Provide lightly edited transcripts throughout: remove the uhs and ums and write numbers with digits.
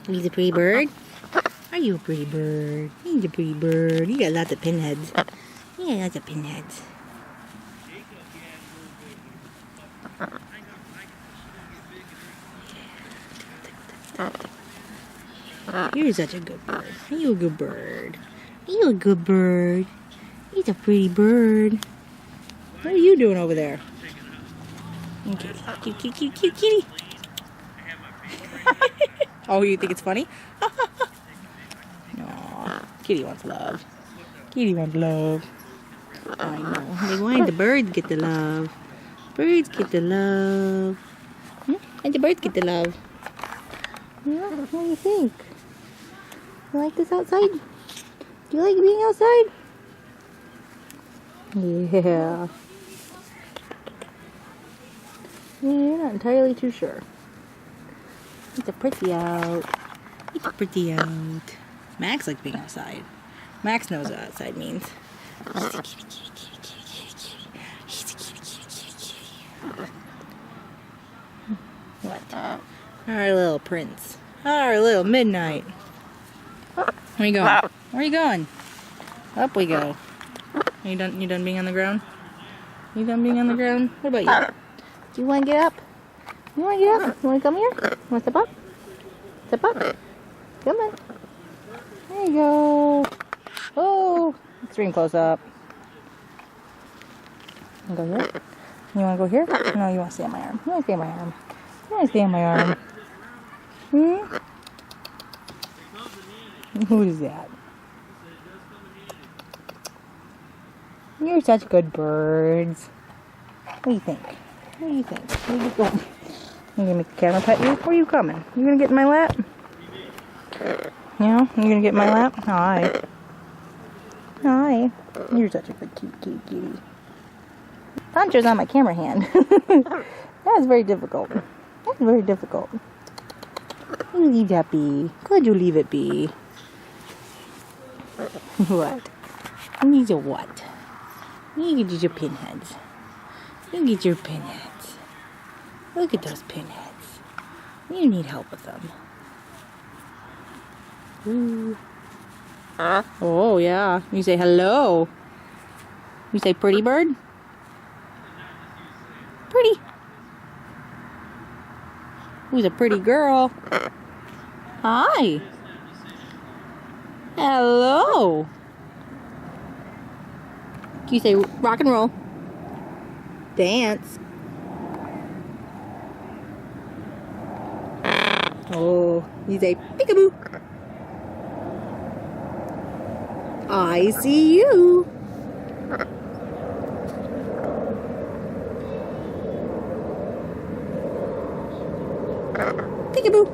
He's a pretty bird? Are you a pretty bird? He's a pretty bird. You got lots of pinheads. Yeah, lots of pinheads. You're such a good bird. Are you a good bird? Are you a good bird? He's a pretty bird. What are you doing over there? Okay. Cute, cute, cute, cute, kitty. Oh, you think it's funny? Aww. Kitty wants love. Kitty wants love. I know. They wanted the birds get the love. Birds get the love. And the birds get the love. Yeah, what do you think? You like this outside? Do you like being outside? Yeah. Yeah, you're not entirely too sure. It's a pretty out. It's a pretty out. Max likes being outside. Max knows what outside means. He's a kitty, kitty, kitty, kitty, kitty, kitty. He's a kitty, kitty, kitty, kitty. What? Our little prince. Our little midnight. Where are you going? Where are you going? Up we go. Are you done? You done being on the ground? You done being on the ground? What about you? Do you want to get up? You want to get up? You want to come here? You want to step up? Step up. Come on. There you go. Oh, extreme close up. You go here? You want to go here? No, you want to stay on my arm. You want to stay on my arm. You want to stay on my arm. Who is that? You're such good birds. What do you think? What do you think? Where are you going? You gonna make the camera pet you? Where are you coming? You gonna get in my lap? Yeah? You gonna get in my lap? Hi. Hi. You're such a good cute kitty. Poncho's on my camera hand. That was very difficult. That's very difficult. You leave that be. Could you leave it be? What? You need your what? You get your pinheads. You get your pinheads. Look at those pinheads. You need help with them. Ooh. Oh, yeah. You say hello. You say pretty bird? Pretty. Who's a pretty girl? Hi. Hello. You say rock and roll. Dance. Oh, you say peekaboo. I see you. Peekaboo.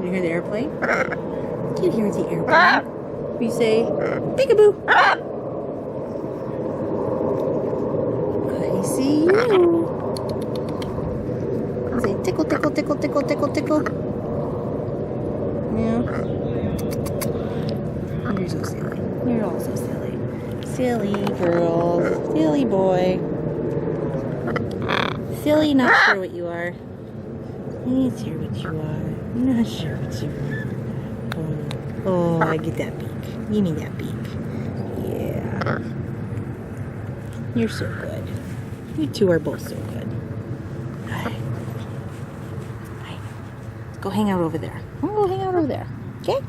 You hear the airplane? Do you hear the airplane? We say peekaboo. I see you. We say tickle, tickle, tickle, tickle, tickle, tickle. Yeah. You're so silly. You're all so silly. Silly girl. Silly boy. Silly, not sure what you are. Not sure what you are. Not sure what you are. Oh, I get that beak. Give me that beak. Yeah. You're so good. You two are both so good. Alright. Go hang out over there. I'm gonna go hang out over there. Okay?